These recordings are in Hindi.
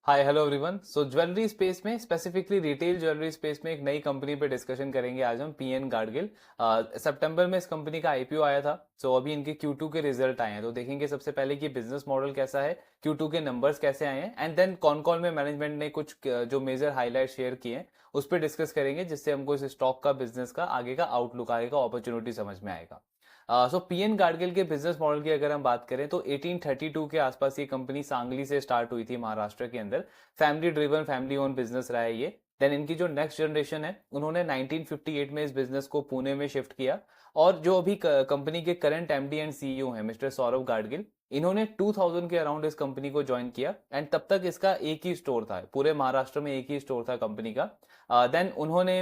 हाय hello everyone. So jewellery space में स्पेसिफिकली रिटेल ज्वेलरी स्पेस में एक नई कंपनी पे डिस्कशन करेंगे आज हम पीएन गाडगिल। सितंबर में इस कंपनी का आईपीओ आया था। सो अभी इनके Q2 के रिजल्ट आए हैं, तो देखेंगे सबसे पहले कि बिजनेस मॉडल कैसा है, Q2 के नंबर्स कैसे आए हैं, एंड देन कौन कौन में मैनेजमेंट ने कुछ जो मेजर हाईलाइट शेयर किए हैं उस पर डिस्कस करेंगे, जिससे हमको इस स्टॉक का, बिजनेस का आगे का आउटलुक, आगे का अपॉर्चुनिटी समझ में आएगा। सो पीएन गाडगिल के बिजनेस मॉडल की अगर हम बात करें तो 1832 के आसपास ये कंपनी सांगली से स्टार्ट हुई थी, महाराष्ट्र के अंदर। Family driven, family own business रहा है ये। देन इनकी जो नेक्स्ट जनरेशन है, उन्होंने 1958 में इस बिजनेस को पुणे में शिफ्ट किया। और जो अभी कंपनी के करंट एमडी एंड सीईओ हैं मिस्टर सौरभ गाडगिल, इन्होंने 2000 के अराउंड इस कंपनी को ज्वाइन किया। एंड तब तक इसका एक ही स्टोर था, पूरे महाराष्ट्र में एक ही स्टोर था कंपनी का। देन उन्होंने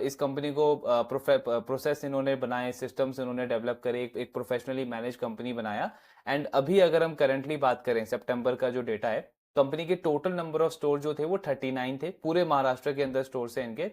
इस कंपनी को प्रोसेस इन्होंने बनाए, सिस्टम्स इन्होंने डेवलप करे, एक प्रोफेशनली मैनेज कंपनी बनाया। एंड अभी अगर हम करंटली बात करें, सितंबर का जो डेटा है, कंपनी के टोटल नंबर ऑफ स्टोर जो थे वो 39 थे, पूरे महाराष्ट्र के अंदर स्टोर है इनके।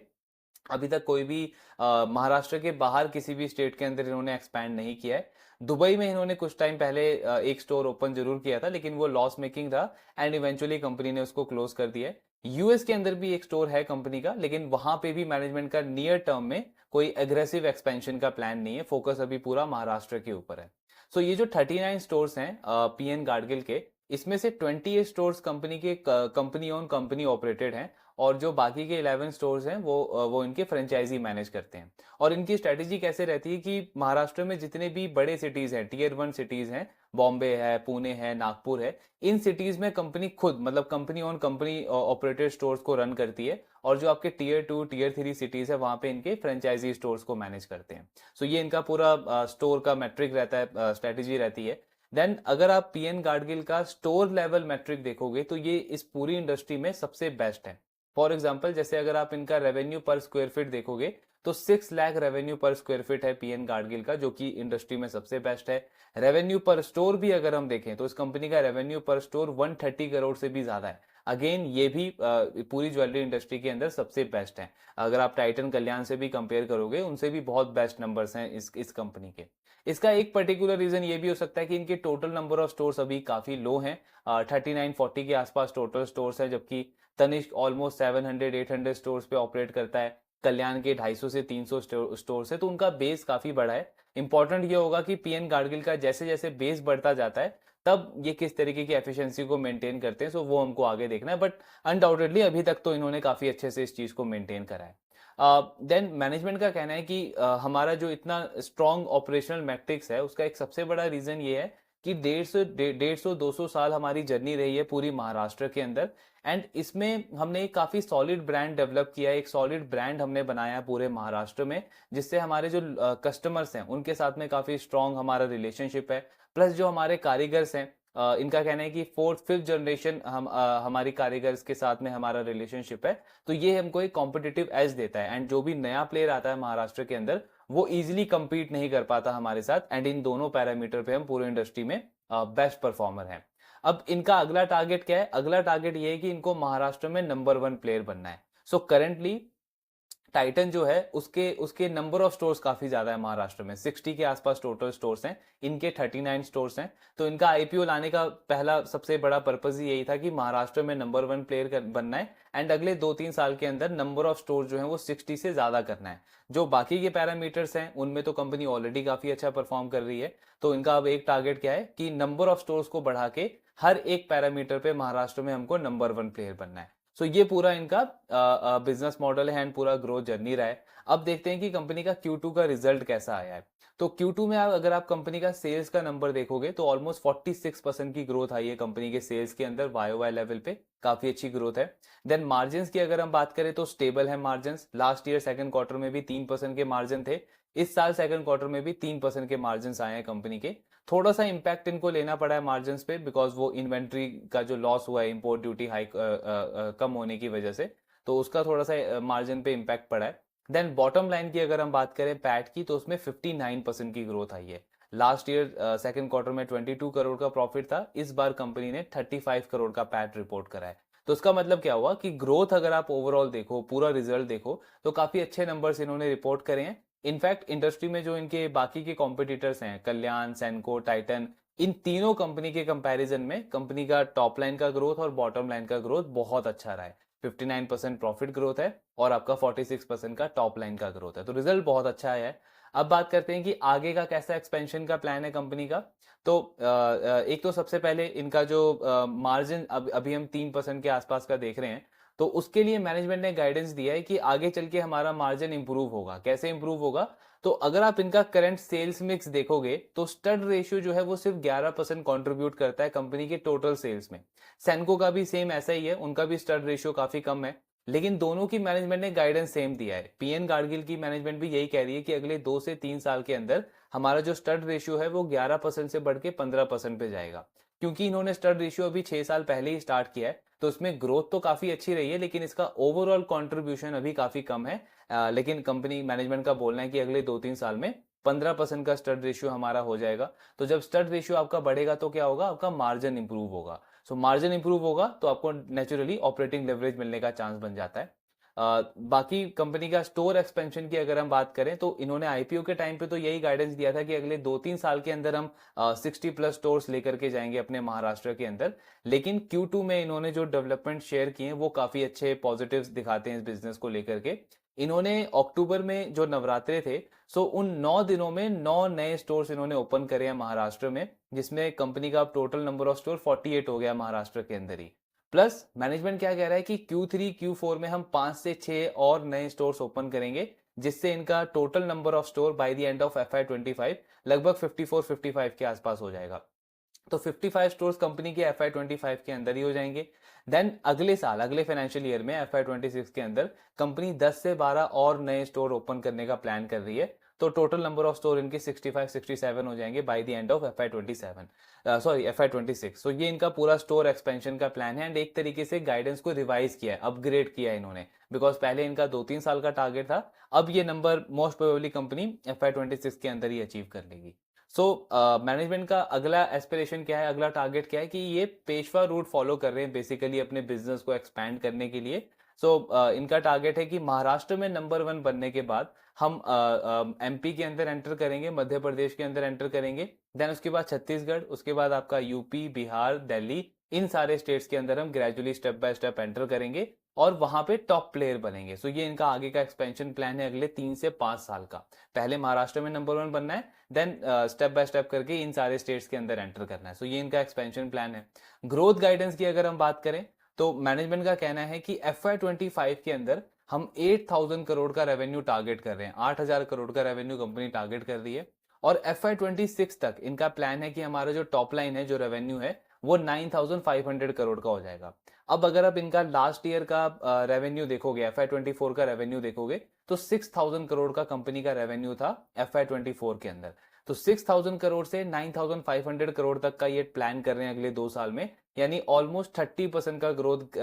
अभी तक कोई भी महाराष्ट्र के बाहर किसी भी स्टेट के अंदर इन्होंने एक्सपैंड नहीं किया है। दुबई में इन्होंने कुछ टाइम पहले एक स्टोर ओपन जरूर किया था, लेकिन वो लॉस मेकिंग था एंड इवेंचुअली कंपनी ने उसको क्लोज कर दिया है। यूएस के अंदर भी एक स्टोर है कंपनी का, लेकिन वहां पे भी मैनेजमेंट का नियर टर्म में कोई एग्रेसिव एक्सपेंशन का प्लान नहीं है, फोकस अभी पूरा महाराष्ट्र के ऊपर है। सो ये जो 39 स्टोर्स हैं पीएन गाडगिल के, इसमें से 28 स्टोर्स कंपनी के कंपनी ओन, कंपनी ऑपरेटेड हैं। और जो बाकी के 11 स्टोर्स हैं वो इनके फ्रेंचाइजी मैनेज करते हैं। और इनकी स्ट्रेटेजी कैसे रहती है कि महाराष्ट्र में जितने भी बड़े सिटीज हैं, टियर 1 सिटीज हैं, बॉम्बे है, पुणे है, नागपुर है, इन सिटीज में कंपनी खुद, मतलब company own, company operated stores को रन करती है। और जो आपके टियर 2, टियर 3 सिटीज है, वहां पे इनके फ्रेंचाइजी स्टोर्स को मैनेज करते हैं। सो ये इनका पूरा स्टोर का मैट्रिक रहता है, स्ट्रेटेजी रहती है। देन अगर आप पीएन गाडगिल का स्टोर लेवल मैट्रिक देखोगे तो ये इस पूरी इंडस्ट्री में सबसे बेस्ट है। फॉर एग्जाम्पल, जैसे अगर आप इनका रेवेन्यू पर स्क्वायर फीट देखोगे तो 6 लाख रेवेन्यू पर स्क्वायर फीट है पीएन गाडगिल का, जो कि इंडस्ट्री में सबसे बेस्ट है। रेवेन्यू पर स्टोर भी अगर हम देखें तो इस कंपनी का रेवेन्यू पर स्टोर 130 करोड़ से भी ज्यादा है। अगेन ये भी पूरी ज्वेलरी इंडस्ट्री के अंदर सबसे बेस्ट है। अगर आप टाइटन, कल्याण से भी कंपेयर करोगे, उनसे भी बहुत बेस्ट नंबर्स हैं इस कंपनी के। इसका एक पर्टिकुलर रीजन ये भी हो सकता है कि इनके टोटल नंबर ऑफ स्टोर्स अभी काफी लो हैं। 39-40 के आसपास टोटल स्टोर्स हैं, जबकि तनिष्क ऑलमोस्ट 700-800 स्टोर्स पे ऑपरेट करता है। कल्याण के 250 से 300 स्टोर्स है, तो उनका बेस काफी बड़ा है। इंपॉर्टेंट ये होगा कि पीएन गाडगिल का जैसे जैसे बेस बढ़ता जाता है, तब ये किस तरीके की एफिशिएंसी को मेंटेन करते हैं, सो वो हमको आगे देखना है। बट अनडाउटेडली अभी तक तो इन्होंने काफी अच्छे से इस चीज को मेंटेन करा है। देन मैनेजमेंट का कहना है कि हमारा जो इतना स्ट्रॉन्ग ऑपरेशनल मैट्रिक्स है, उसका एक सबसे बड़ा रीजन ये है कि 150-200 साल हमारी जर्नी रही है पूरी महाराष्ट्र के अंदर। एंड इसमें हमने एक काफी सॉलिड ब्रांड डेवलप किया है, एक सॉलिड ब्रांड हमने बनाया है पूरे महाराष्ट्र में, जिससे हमारे जो कस्टमर्स हैं उनके साथ में काफी स्ट्रॉन्ग हमारा रिलेशनशिप है। प्लस जो हमारे कारीगर्स हैं, इनका कहना है कि 4th-5th जनरेशन हमारी कारीगर्स के साथ में हमारा रिलेशनशिप है। तो ये हमको एक कॉम्पिटिटिव एज देता है। एंड जो भी नया प्लेयर आता है महाराष्ट्र के अंदर, वो इजीली compete नहीं कर पाता हमारे साथ। एंड इन दोनों पैरामीटर पे हम पूरे इंडस्ट्री में बेस्ट परफॉर्मर हैं। अब इनका अगला टारगेट क्या है? अगला टारगेट ये है कि इनको महाराष्ट्र में नंबर 1 प्लेयर बनना है। सो करेंटली टाइटन जो है, उसके उसके नंबर ऑफ स्टोर्स काफी ज्यादा है महाराष्ट्र में, 60 के आसपास टोटल स्टोर्स हैं, इनके 39 स्टोर्स हैं। तो इनका आईपीओ लाने का पहला सबसे बड़ा पर्पज यही था कि महाराष्ट्र में नंबर 1 प्लेयर बनना है। एंड अगले 2-3 साल के अंदर नंबर ऑफ स्टोर जो है वो 60 से ज्यादा करना है। जो बाकी के पैरामीटर्स हैं उनमें तो कंपनी ऑलरेडी काफी अच्छा परफॉर्म कर रही है। तो इनका अब एक टारगेट क्या है कि नंबर ऑफ स्टोर्स को बढ़ा के हर एक पैरामीटर पे महाराष्ट्र में हमको नंबर 1 प्लेयर बनना है। सो ये पूरा इनका बिजनेस मॉडल है एंड पूरा ग्रोथ जर्नी रहा है। अब देखते हैं कि कंपनी का Q2 का रिजल्ट कैसा आया है। तो Q2 में अगर आप कंपनी का सेल्स का नंबर देखोगे तो ऑलमोस्ट 46% की ग्रोथ आई है कंपनी के सेल्स के अंदर, YoY लेवल पे काफी अच्छी ग्रोथ है। देन मार्जिन की अगर हम बात करें तो स्टेबल है margin. Last year second quarter में भी 3% के मार्जिन थे, इस साल सेकंड क्वार्टर में भी 3% के मार्जिन आए हैं कंपनी के। थोड़ा सा इंपैक्ट इनको लेना पड़ा है मार्जिन पे, बिकॉज वो इन्वेंट्री का जो लॉस हुआ है इंपोर्ट ड्यूटी हाइक कम होने की वजह से, तो उसका थोड़ा सा मार्जिन पे इंपैक्ट पड़ा है। देन बॉटम लाइन की अगर हम बात करें पैट की, तो उसमें 59% की ग्रोथ आई है। लास्ट ईयर सेकंड क्वार्टर में 22 करोड़ का प्रॉफिट था, इस बार कंपनी ने 35 करोड़ का पैट रिपोर्ट करा है। तो उसका मतलब क्या हुआ कि ग्रोथ अगर आप ओवरऑल देखो, पूरा रिजल्ट देखो, तो काफी अच्छे नंबर्स इन्होंने रिपोर्ट करे हैं। इनफैक्ट इंडस्ट्री में जो इनके बाकी के कॉम्पिटिटर्स हैं, कल्याण, सेनको, टाइटन, इन तीनों कंपनी के कंपैरिजन में कंपनी का टॉप लाइन का ग्रोथ और बॉटम लाइन का ग्रोथ बहुत अच्छा रहा है। 59% प्रॉफिट ग्रोथ है और आपका 46% का टॉप लाइन का ग्रोथ है, तो रिजल्ट बहुत अच्छा आया है। अब बात करते हैं कि आगे का कैसा एक्सपेंशन का प्लान है कंपनी का। तो एक तो सबसे पहले इनका जो मार्जिन अभी हम 3% के आसपास का देख रहे हैं, तो उसके लिए मैनेजमेंट ने गाइडेंस दिया है कि आगे चल के हमारा मार्जिन इंप्रूव होगा। कैसे इंप्रूव होगा? तो अगर आप इनका करंट सेल्स मिक्स देखोगे तो स्टड रेशियो जो है वो सिर्फ 11% कंट्रीब्यूट करता है कंपनी के टोटल सेल्स में। सैनको का भी सेम ऐसा ही है, उनका भी स्टड रेशियो काफी कम है, लेकिन दोनों की मैनेजमेंट ने गाइडेंस सेम दिया है। पीएन गाडगिल की मैनेजमेंट भी यही कह रही है कि अगले 2 से 3 साल के अंदर हमारा जो स्टड रेशियो है वो 11% से बढ़ के 15% पे जाएगा। क्योंकि इन्होंने स्टड रेशियो अभी 6 साल पहले ही स्टार्ट किया है, तो इसमें ग्रोथ तो काफी अच्छी रही है, लेकिन इसका ओवरऑल कंट्रीब्यूशन अभी काफी कम है। लेकिन कंपनी मैनेजमेंट का बोलना है कि अगले 2-3 साल में 15% का स्टड रेशियो हमारा हो जाएगा। तो जब स्टड रेशियो आपका बढ़ेगा तो क्या होगा? आपका मार्जिन इंप्रूव होगा। सो मार्जिन इंप्रूव होगा तो आपको नेचुरली ऑपरेटिंग लेवरेज मिलने का चांस बन जाता है। बाकी कंपनी का स्टोर एक्सपेंशन की अगर हम बात करें तो इन्होंने आईपीओ के टाइम पे तो यही गाइडेंस दिया था कि अगले 2-3 साल के अंदर हम 60+ स्टोर्स लेकर के जाएंगे अपने महाराष्ट्र के अंदर। लेकिन Q2 में इन्होंने जो डेवलपमेंट शेयर किए हैं वो काफी अच्छे पॉजिटिव्स दिखाते हैं इस बिजनेस को लेकर के। इन्होंने अक्टूबर में जो नवरात्रे थे, सो उन 9 दिनों में 9 नए स्टोर्स इन्होंने ओपन करे हैं महाराष्ट्र में, जिसमें कंपनी का टोटल नंबर ऑफ स्टोर 48 हो गया महाराष्ट्र के अंदर ही। प्लस मैनेजमेंट क्या कह रहा है कि Q3 Q4 में हम 5 से 6 और नए स्टोर्स ओपन करेंगे, जिससे इनका total number of store by the end of FY25 लगभग 54-55 के आसपास हो जाएगा। तो 55 स्टोर्स कंपनी के FY25 के अंदर ही हो जाएंगे। देन अगले साल, अगले फाइनेंशियल ईयर में FY26 के अंदर कंपनी 10 से 12 और नए स्टोर ओपन करने का प्लान कर रही है। तो टोटल नंबर ऑफ स्टोर इनके 65-67 हो जाएंगे by the end of FY26। सो ये इनका पूरा स्टोर एक्सपेंशन का प्लान है एंड एक तरीके से गाइडेंस को रिवाइज किया है, अपग्रेड किया है इन्होंने, बिकॉज पहले इनका 2-3 साल का टारगेट था, अब ये number most probably company FY26 के अंदर ही अचीव कर लेगी। सो मैनेजमेंट का अगला एस्पिरेशन क्या है, अगला टारगेट क्या है कि ये पेशवा रूट फॉलो कर रहे हैं बेसिकली अपने बिजनेस को एक्सपैंड करने के लिए। सो इनका टारगेट है कि महाराष्ट्र में नंबर 1 बनने के बाद हम एमपी के अंदर एंटर करेंगे, मध्य प्रदेश के अंदर एंटर करेंगे, देन उसके बाद छत्तीसगढ़, उसके बाद आपका यूपी, बिहार, दिल्ली, इन सारे स्टेट्स के अंदर हम gradually step by step enter करेंगे और वहां पे टॉप प्लेयर बनेंगे। सो ये इनका आगे का एक्सपेंशन प्लान है अगले 3 से 5 साल का। पहले महाराष्ट्र में नंबर 1 बनना है, देन स्टेप बाय स्टेप करके इन सारे स्टेट्स के अंदर एंटर करना है। सो ये इनका एक्सपेंशन प्लान है। ग्रोथ गाइडेंस की अगर हम बात करें तो मैनेजमेंट का कहना है कि FY25 के अंदर हम 8,000 करोड़ का रेवेन्यू टारगेट कर रहे हैं। 8,000 करोड़ का रेवेन्यू कंपनी टारगेट कर रही है और FY26 तक इनका प्लान है कि हमारा जो टॉप लाइन है, जो रेवेन्यू है, वो 9,500 करोड़ का हो जाएगा। अब अगर आप इनका लास्ट ईयर का रेवेन्यू देखोगे, FY24 का रेवेन्यू देखोगे, तो 6,000 करोड़ का कंपनी का रेवेन्यू था FY24 के अंदर। तो 6,000 करोड़ से 9,500 करोड़ तक का ये प्लान कर रहे हैं अगले 2 साल में, यानी ऑलमोस्ट 30% का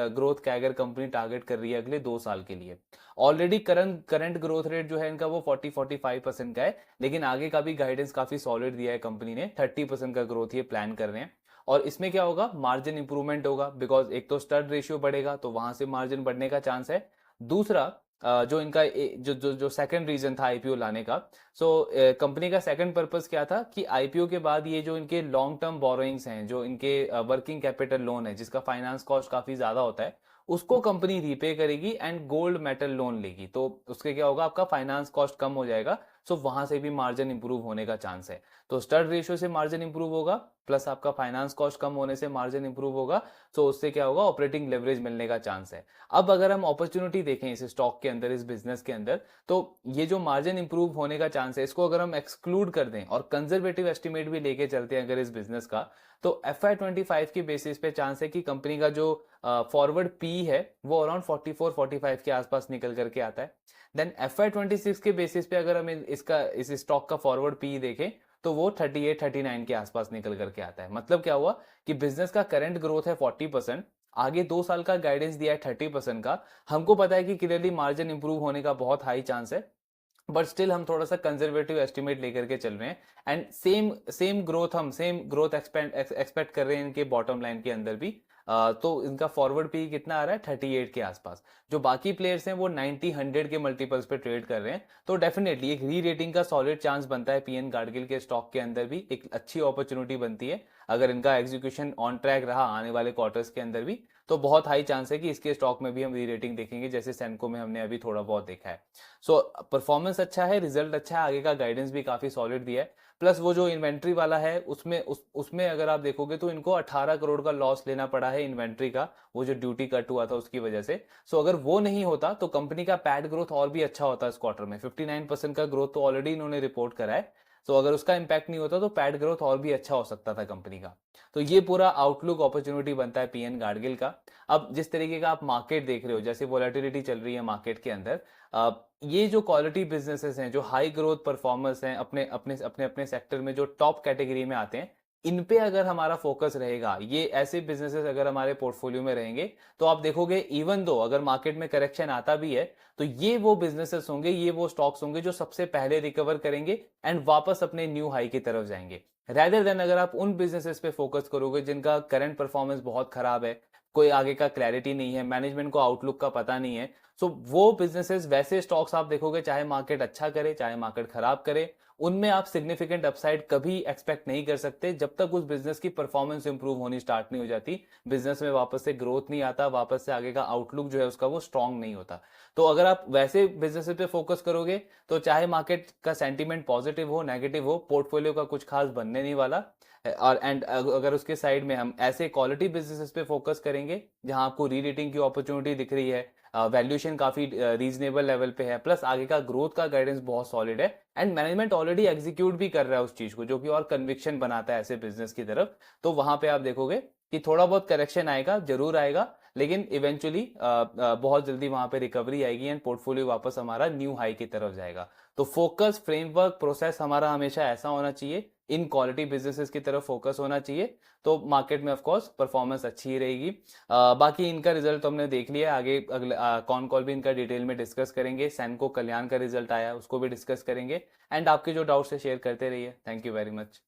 ग्रोथ कैगर कंपनी टारगेट कर रही है अगले 2 साल के लिए। ऑलरेडी करंट ग्रोथ रेट जो है इनका वो 40-45% का है, लेकिन आगे का भी गाइडेंस काफी सॉलिड दिया है कंपनी ने, 30% का ग्रोथ ये प्लान कर रहे हैं। और इसमें क्या होगा? मार्जिन इंप्रूवमेंट होगा, बिकॉज एक तो स्टड रेशियो बढ़ेगा तो वहां से मार्जिन बढ़ने का चांस है। दूसरा जो इनका जो जो जो सेकंड रीजन था आईपीओ लाने का, सो कंपनी का सेकंड पर्पस क्या था कि आईपीओ के बाद ये जो इनके लॉन्ग टर्म बोरोइंग्स हैं, जो इनके वर्किंग कैपिटल लोन है जिसका फाइनेंस कॉस्ट काफी ज्यादा होता है, उसको कंपनी रीपे करेगी एंड गोल्ड मेटल लोन लेगी। तो उसके क्या होगा? आपका फाइनेंस कॉस्ट कम हो जाएगा, सो वहां से भी मार्जिन इंप्रूव होने का चांस है। तो स्टड रेशियो से मार्जिन इंप्रूव होगा, प्लस आपका फाइनेंस कॉस्ट कम होने से मार्जिन इंप्रूव होगा, तो उससे क्या होगा? ऑपरेटिंग लेवरेज मिलने का चांस है। अब अगर हम अपॉर्चुनिटी देखें इस स्टॉक के अंदर, इस बिजनेस के अंदर, तो ये जो मार्जिन इंप्रूव होने का चांस है, इसको अगर हम एक्सक्लूड कर दें और कंजर्वेटिव एस्टिमेट भी लेके चलते हैं अगर इस बिजनेस का, तो FY25 की बेसिस पे चांस है कि कंपनी का जो फॉरवर्ड पी है वो अराउंड 44-45 के आसपास निकल करके आता है। देन FY26 के बेसिस पे अगर हम इस स्टॉक का फॉरवर्ड पी देखें तो वो 38-39 के आसपास निकल करके आता है। मतलब क्या हुआ कि बिजनेस का करंट ग्रोथ है 40%, आगे 2 साल का गाइडेंस दिया है 30% का। हमको पता है कि क्लियरली मार्जिन इंप्रूव होने का बहुत हाई चांस है, बट स्टिल हम थोड़ा सा कंजर्वेटिव एस्टिमेट लेकर के चल रहे हैं एंड सेम ग्रोथ एक्सपेक्ट कर रहे हैं इनके बॉटम लाइन के अंदर भी। तो इनका फॉरवर्ड पी कितना आ रहा है 38 के आसपास। जो बाकी प्लेयर्स हैं वो 90-100 के मल्टीपल्स पे ट्रेड कर रहे हैं। तो डेफिनेटली एक री रेटिंग का सॉलिड चांस बनता है पीएन गाडगिल के स्टॉक के अंदर भी, एक अच्छी अपॉर्चुनिटी बनती है अगर इनका एग्जीक्यूशन ऑन ट्रैक रहा आने वाले क्वार्टर्स के अंदर भी, तो बहुत हाई चांस है कि इसके स्टॉक में भी हम री रेटिंग देखेंगे, जैसे सेंको में हमने अभी थोड़ा बहुत देखा है। सो परफॉर्मेंस अच्छा है, रिजल्ट अच्छा है, आगे का गाइडेंस भी काफी सॉलिड दिया है। प्लस वो जो इन्वेंट्री वाला है उसमें अगर आप देखोगे तो इनको 18 करोड़ का लॉस लेना पड़ा है इन्वेंट्री का, वो जो ड्यूटी कट हुआ था उसकी वजह से। सो अगर वो नहीं होता तो कंपनी का पैट ग्रोथ और भी अच्छा होता इस क्वार्टर में। 59% का ग्रोथ तो ऑलरेडी इन्होंने रिपोर्ट करा है। तो अगर उसका इंपैक्ट नहीं होता तो पैट ग्रोथ और भी अच्छा हो सकता था कंपनी का। तो ये पूरा आउटलुक अपॉर्चुनिटी बनता है पीएन गाडगिल का। अब जिस तरीके का आप मार्केट देख रहे हो, जैसे वोलेटिलिटी चल रही है मार्केट के अंदर, ये जो क्वालिटी बिजनेसेस हैं, जो हाई ग्रोथ परफॉर्मर्स हैं, अपने अपने अपने अपने सेक्टर में जो टॉप कैटेगरी में आते हैं, इन पे अगर हमारा फोकस रहेगा, ये ऐसे बिजनेसेस अगर हमारे पोर्टफोलियो में रहेंगे, तो आप देखोगे इवन दो अगर मार्केट में करेक्शन आता भी है तो ये वो बिजनेसेस होंगे, ये वो स्टॉक्स होंगे जो सबसे पहले रिकवर करेंगे एंड वापस अपने न्यू हाई की तरफ जाएंगे। रेदर देन अगर आप उन बिजनेसेस पे फोकस करोगे जिनका करंट परफॉर्मेंस बहुत खराब है, कोई आगे का क्लैरिटी नहीं है, मैनेजमेंट को आउटलुक का पता नहीं है, सो वो बिजनेसेस, वैसे स्टॉक्स आप देखोगे चाहे मार्केट अच्छा करे चाहे मार्केट खराब करे, उनमें आप सिग्निफिकेंट अपसाइड कभी एक्सपेक्ट नहीं कर सकते जब तक उस बिजनेस की परफॉर्मेंस इंप्रूव होनी स्टार्ट नहीं हो जाती, बिजनेस में वापस से ग्रोथ नहीं आता, वापस से आगे का आउटलुक जो है उसका वो स्ट्रांग नहीं होता। तो अगर आप वैसे बिजनेसेस पे फोकस करोगे तो चाहे मार्केट का सेंटीमेंट पॉजिटिव हो नेगेटिव हो, पोर्टफोलियो का कुछ खास बनने नहीं वाला। और एंड अगर उसके साइड में हम ऐसे क्वालिटी बिजनेसेस पे फोकस करेंगे जहां आपको री रेटिंग की अपॉर्चुनिटी दिख रही है, वैल्यूएशन काफी रीजनेबल लेवल पे है, प्लस आगे का ग्रोथ का गाइडेंस बहुत सॉलिड है एंड मैनेजमेंट ऑलरेडी एग्जीक्यूट भी कर रहा है उस चीज को, जो कि और कन्विक्शन बनाता है ऐसे बिजनेस की तरफ, तो वहां पे आप देखोगे कि थोड़ा बहुत करेक्शन आएगा, जरूर आएगा, लेकिन इवेंचुअली बहुत जल्दी वहां पे रिकवरी आएगी एंड पोर्टफोलियो वापस हमारा न्यू हाई की तरफ जाएगा। तो फोकस, फ्रेमवर्क, प्रोसेस हमारा हमेशा ऐसा होना चाहिए, इन क्वालिटी बिजनेसेस की तरफ फोकस होना चाहिए, तो मार्केट में ऑफ कोर्स परफॉर्मेंस अच्छी ही रहेगी। बाकी इनका रिजल्ट तो हमने देख लिया, आगे अगले कॉन कॉल भी इनका डिटेल में डिस्कस करेंगे। सैनको कल्याण का रिजल्ट आया उसको भी डिस्कस करेंगे एंड आपके जो डाउट्स है शेयर करते रहिए। Thank you very much.